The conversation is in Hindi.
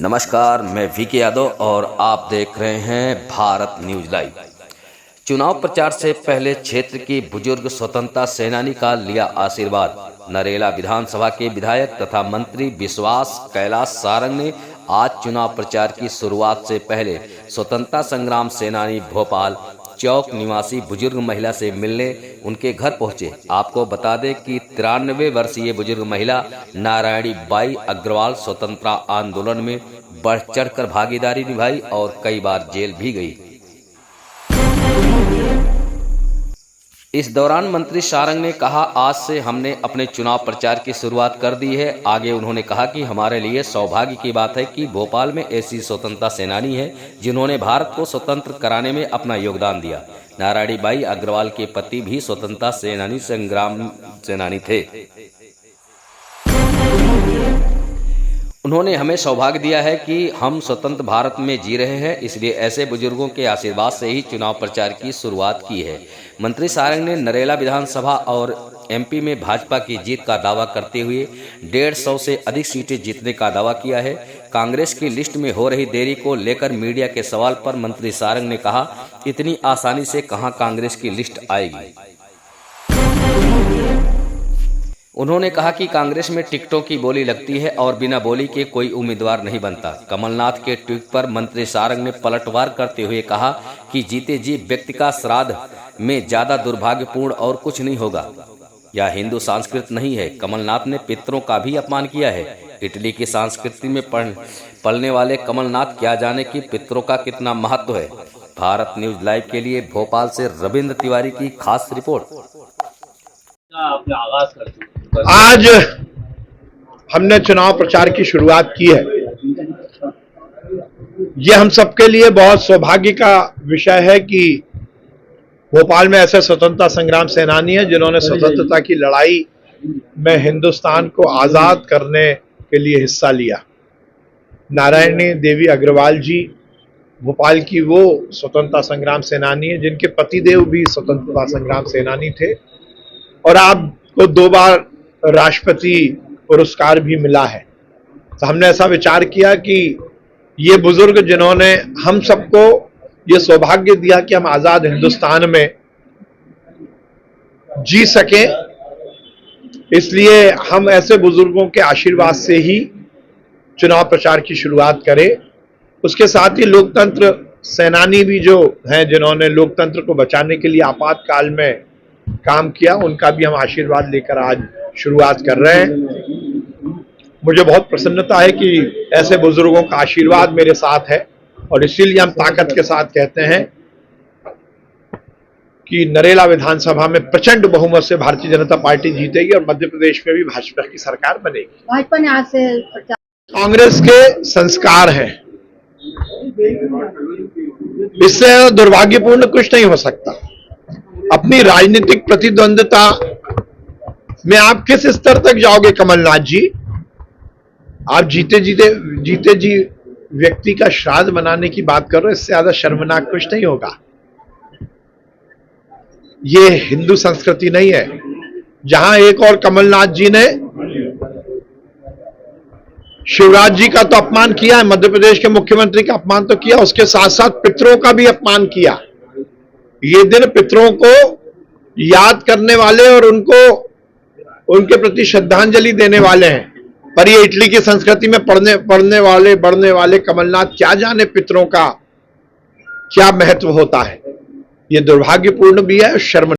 नमस्कार, मैं वीके यादव और आप देख रहे हैं भारत न्यूज लाइव। चुनाव प्रचार से पहले क्षेत्र की बुजुर्ग स्वतंत्रता सेनानी का लिया आशीर्वाद। नरेला विधानसभा के विधायक तथा मंत्री विश्वास कैलाश सारंग ने आज चुनाव प्रचार की शुरुआत से पहले स्वतंत्रता संग्राम सेनानी भोपाल चौक निवासी बुजुर्ग महिला से मिलने उनके घर पहुंचे। आपको बता दें कि 93 वर्षीय बुजुर्ग महिला नारायणी बाई अग्रवाल स्वतंत्रता आंदोलन में बढ़ चढ़कर भागीदारी निभाई और कई बार जेल भी गई। इस दौरान मंत्री सारंग ने कहा, आज से हमने अपने चुनाव प्रचार की शुरुआत कर दी है। आगे उन्होंने कहा कि हमारे लिए सौभाग्य की बात है कि भोपाल में ऐसी स्वतंत्रता सेनानी है जिन्होंने भारत को स्वतंत्र कराने में अपना योगदान दिया। नारायणी बाई अग्रवाल के पति भी स्वतंत्रता सेनानी संग्राम सेनानी थे। उन्होंने हमें सौभाग्य दिया है कि हम स्वतंत्र भारत में जी रहे हैं, इसलिए ऐसे बुजुर्गों के आशीर्वाद से ही चुनाव प्रचार की शुरुआत की है। मंत्री सारंग ने नरेला विधानसभा और एमपी में भाजपा की जीत का दावा करते हुए 150 से अधिक सीटें जीतने का दावा किया है। कांग्रेस की लिस्ट में हो रही देरी को लेकर मीडिया के सवाल पर मंत्री सारंग ने कहा, इतनी आसानी से कहां कांग्रेस की लिस्ट आएगी। उन्होंने कहा कि कांग्रेस में टिकटों की बोली लगती है और बिना बोली के कोई उम्मीदवार नहीं बनता। कमलनाथ के ट्वीट पर मंत्री सारंग ने पलटवार करते हुए कहा कि जीते जी व्यक्ति का श्राद्ध में ज्यादा दुर्भाग्यपूर्ण और कुछ नहीं होगा। यह हिंदू संस्कृति नहीं है। कमलनाथ ने पितरों का भी अपमान किया है। इटली की संस्कृति में पलने वाले कमलनाथ क्या जाने कि पितरों का कितना महत्व है। भारत न्यूज लाइव के लिए भोपाल से रविंद्र तिवारी की खास रिपोर्ट। आज हमने चुनाव प्रचार की शुरुआत की है। ये हम सबके लिए बहुत सौभाग्य का विषय है कि भोपाल में ऐसे स्वतंत्रता संग्राम सेनानी हैं जिन्होंने स्वतंत्रता की लड़ाई में हिंदुस्तान को आजाद करने के लिए हिस्सा लिया। नारायणी देवी अग्रवाल जी भोपाल की वो स्वतंत्रता संग्राम सेनानी है जिनके पतिदेव भी स्वतंत्रता संग्राम सेनानी थे और आपको 2 बार राष्ट्रपति पुरस्कार भी मिला है। तो हमने ऐसा विचार किया कि ये बुजुर्ग जिन्होंने हम सबको ये सौभाग्य दिया कि हम आजाद हिंदुस्तान में जी सकें, इसलिए हम ऐसे बुजुर्गों के आशीर्वाद से ही चुनाव प्रचार की शुरुआत करें। उसके साथ ही लोकतंत्र सेनानी भी जो हैं जिन्होंने लोकतंत्र को बचाने के लिए आपातकाल में काम किया, उनका भी हम आशीर्वाद लेकर आज शुरुआत कर रहे हैं। मुझे बहुत प्रसन्नता है कि ऐसे बुजुर्गों का आशीर्वाद मेरे साथ है और इसीलिए हम ताकत के साथ कहते हैं कि नरेला विधानसभा में प्रचंड बहुमत से भारतीय जनता पार्टी जीतेगी और मध्य प्रदेश में भी भाजपा की सरकार बनेगी। भाजपा ने आज से कांग्रेस के संस्कार हैं, इससे दुर्भाग्यपूर्ण कुछ नहीं हो सकता। अपनी राजनीतिक प्रतिद्वंद्विता में आप किस स्तर तक जाओगे कमलनाथ जी? आप जीते जी व्यक्ति का श्राद्ध मनाने की बात कर रहे हो, इससे ज्यादा शर्मनाक कुछ नहीं होगा। ये हिंदू संस्कृति नहीं है। जहां एक और कमलनाथ जी ने शिवराज जी का तो अपमान किया है, मध्य प्रदेश के मुख्यमंत्री का अपमान तो किया, उसके साथ साथ पितरों का भी अपमान किया। ये दिन पितरों को याद करने वाले और उनके प्रति श्रद्धांजलि देने वाले हैं, पर ये इटली की संस्कृति में बढ़ने वाले कमलनाथ क्या जाने पितरों का क्या महत्व होता है। ये दुर्भाग्यपूर्ण भी है, शर्म